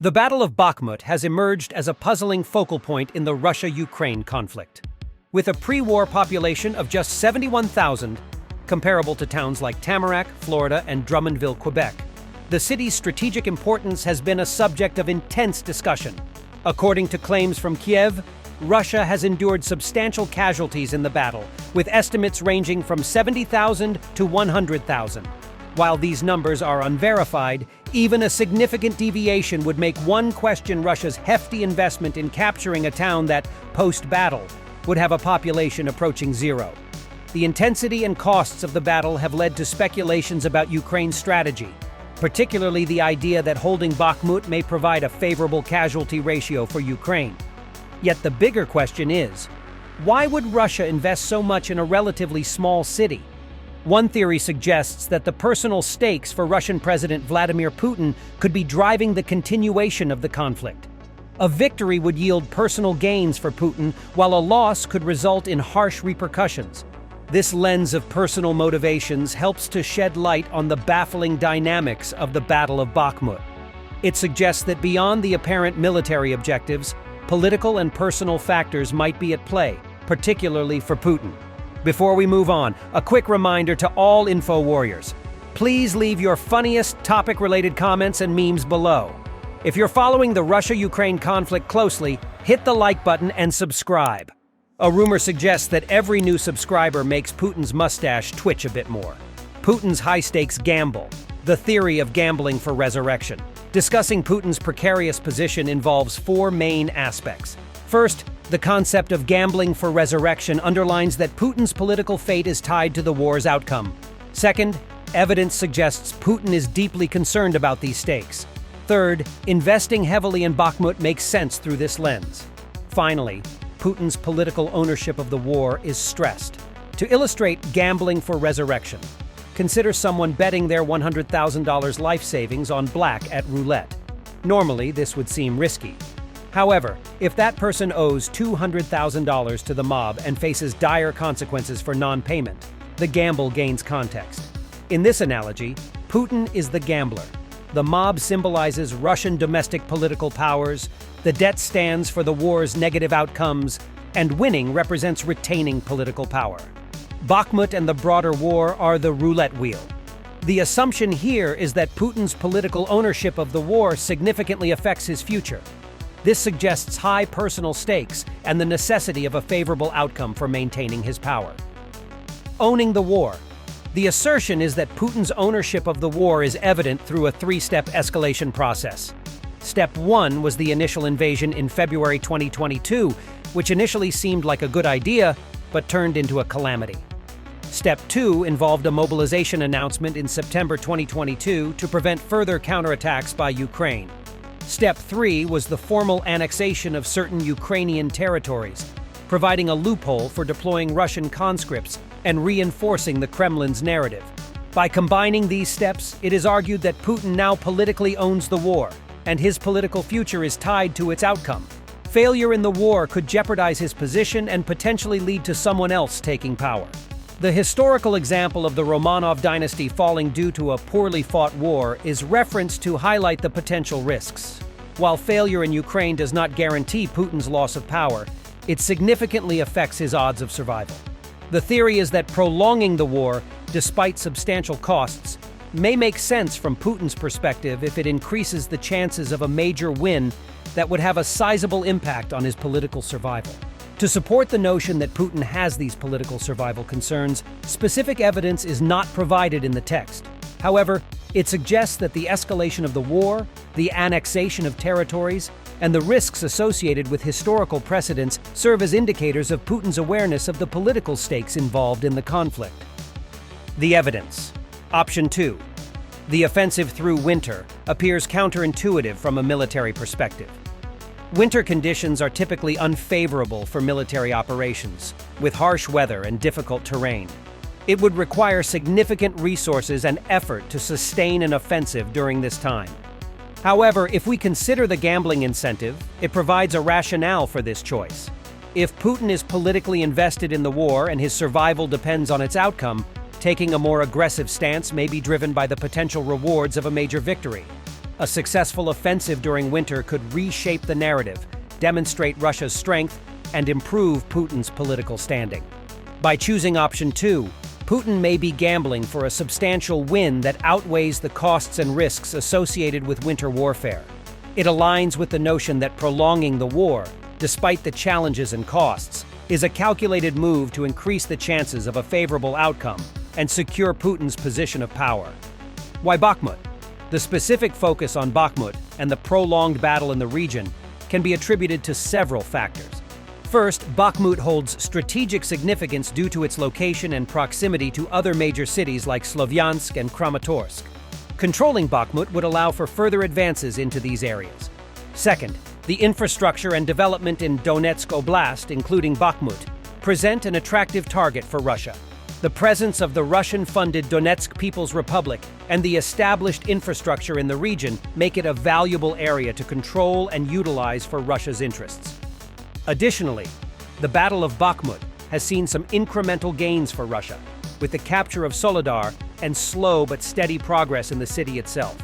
The Battle of Bakhmut has emerged as a puzzling focal point in the Russia-Ukraine conflict. With a pre-war population of just 71,000, comparable to towns like Tamarac, Florida, and Drummondville, Quebec, the city's strategic importance has been a subject of intense discussion. According to claims from Kyiv, Russia has endured substantial casualties in the battle, with estimates ranging from 70,000 to 100,000. While these numbers are unverified, even a significant deviation would make one question Russia's hefty investment in capturing a town that, post-battle, would have a population approaching zero. The intensity and costs of the battle have led to speculations about Ukraine's strategy, particularly the idea that holding Bakhmut may provide a favorable casualty ratio for Ukraine. Yet the bigger question is, why would Russia invest so much in a relatively small city? One theory suggests that the personal stakes for Russian President Vladimir Putin could be driving the continuation of the conflict. A victory would yield personal gains for Putin, while a loss could result in harsh repercussions. This lens of personal motivations helps to shed light on the baffling dynamics of the Battle of Bakhmut. It suggests that beyond the apparent military objectives, political and personal factors might be at play, particularly for Putin. Before we move on, a quick reminder to all info warriors. Please leave your funniest topic-related comments and memes below. If you're following the Russia-Ukraine conflict closely, hit the like button and subscribe. A rumor suggests that every new subscriber makes Putin's mustache twitch a bit more. Putin's high-stakes gamble, the theory of gambling for resurrection. Discussing Putin's precarious position involves four main aspects. First, the concept of gambling for resurrection underlines that Putin's political fate is tied to the war's outcome. Second, evidence suggests Putin is deeply concerned about these stakes. Third, investing heavily in Bakhmut makes sense through this lens. Finally, Putin's political ownership of the war is stressed. To illustrate gambling for resurrection, consider someone betting their $100,000 life savings on black at roulette. Normally, this would seem risky. However, if that person owes $200,000 to the mob and faces dire consequences for non-payment, the gamble gains context. In this analogy, Putin is the gambler. The mob symbolizes Russian domestic political powers, the debt stands for the war's negative outcomes, and winning represents retaining political power. Bakhmut and the broader war are the roulette wheel. The assumption here is that Putin's political ownership of the war significantly affects his future. This suggests high personal stakes and the necessity of a favorable outcome for maintaining his power. Owning the war. The assertion is that Putin's ownership of the war is evident through a three-step escalation process. Step 1 was the initial invasion in February 2022, which initially seemed like a good idea, but turned into a calamity. Step 2 involved a mobilization announcement in September 2022 to prevent further counterattacks by Ukraine. Step 3 was the formal annexation of certain Ukrainian territories, providing a loophole for deploying Russian conscripts and reinforcing the Kremlin's narrative. By combining these steps, it is argued that Putin now politically owns the war, and his political future is tied to its outcome. Failure in the war could jeopardize his position and potentially lead to someone else taking power. The historical example of the Romanov dynasty falling due to a poorly fought war is referenced to highlight the potential risks. While failure in Ukraine does not guarantee Putin's loss of power, it significantly affects his odds of survival. The theory is that prolonging the war, despite substantial costs, may make sense from Putin's perspective if it increases the chances of a major win that would have a sizable impact on his political survival. To support the notion that Putin has these political survival concerns, specific evidence is not provided in the text. However, it suggests that the escalation of the war, the annexation of territories, and the risks associated with historical precedents serve as indicators of Putin's awareness of the political stakes involved in the conflict. The evidence. Option 2. The offensive through winter appears counterintuitive from a military perspective. Winter conditions are typically unfavorable for military operations, with harsh weather and difficult terrain. It would require significant resources and effort to sustain an offensive during this time. However, if we consider the gambling incentive, it provides a rationale for this choice. If Putin is politically invested in the war and his survival depends on its outcome, taking a more aggressive stance may be driven by the potential rewards of a major victory. A successful offensive during winter could reshape the narrative, demonstrate Russia's strength, and improve Putin's political standing. By choosing option 2, Putin may be gambling for a substantial win that outweighs the costs and risks associated with winter warfare. It aligns with the notion that prolonging the war, despite the challenges and costs, is a calculated move to increase the chances of a favorable outcome and secure Putin's position of power. Why Bakhmut? The specific focus on Bakhmut and the prolonged battle in the region can be attributed to several factors. First, Bakhmut holds strategic significance due to its location and proximity to other major cities like Slovyansk and Kramatorsk. Controlling Bakhmut would allow for further advances into these areas. Second, the infrastructure and development in Donetsk Oblast, including Bakhmut, present an attractive target for Russia. The presence of the Russian-funded Donetsk People's Republic and the established infrastructure in the region make it a valuable area to control and utilize for Russia's interests. Additionally, the Battle of Bakhmut has seen some incremental gains for Russia, with the capture of Soledar and slow but steady progress in the city itself.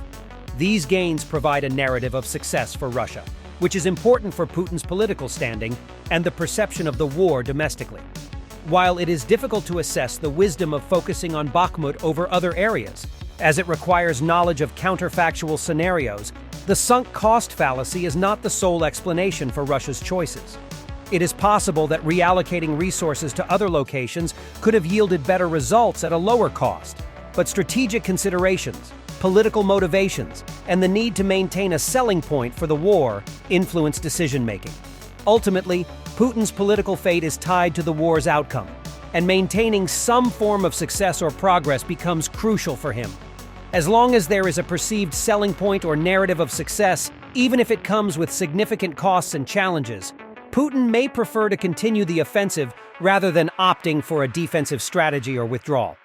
These gains provide a narrative of success for Russia, which is important for Putin's political standing and the perception of the war domestically. While it is difficult to assess the wisdom of focusing on Bakhmut over other areas, as it requires knowledge of counterfactual scenarios, the sunk cost fallacy is not the sole explanation for Russia's choices. It is possible that reallocating resources to other locations could have yielded better results at a lower cost, but strategic considerations, political motivations, and the need to maintain a selling point for the war influence decision-making. Ultimately, Putin's political fate is tied to the war's outcome, and maintaining some form of success or progress becomes crucial for him. As long as there is a perceived selling point or narrative of success, even if it comes with significant costs and challenges, Putin may prefer to continue the offensive rather than opting for a defensive strategy or withdrawal.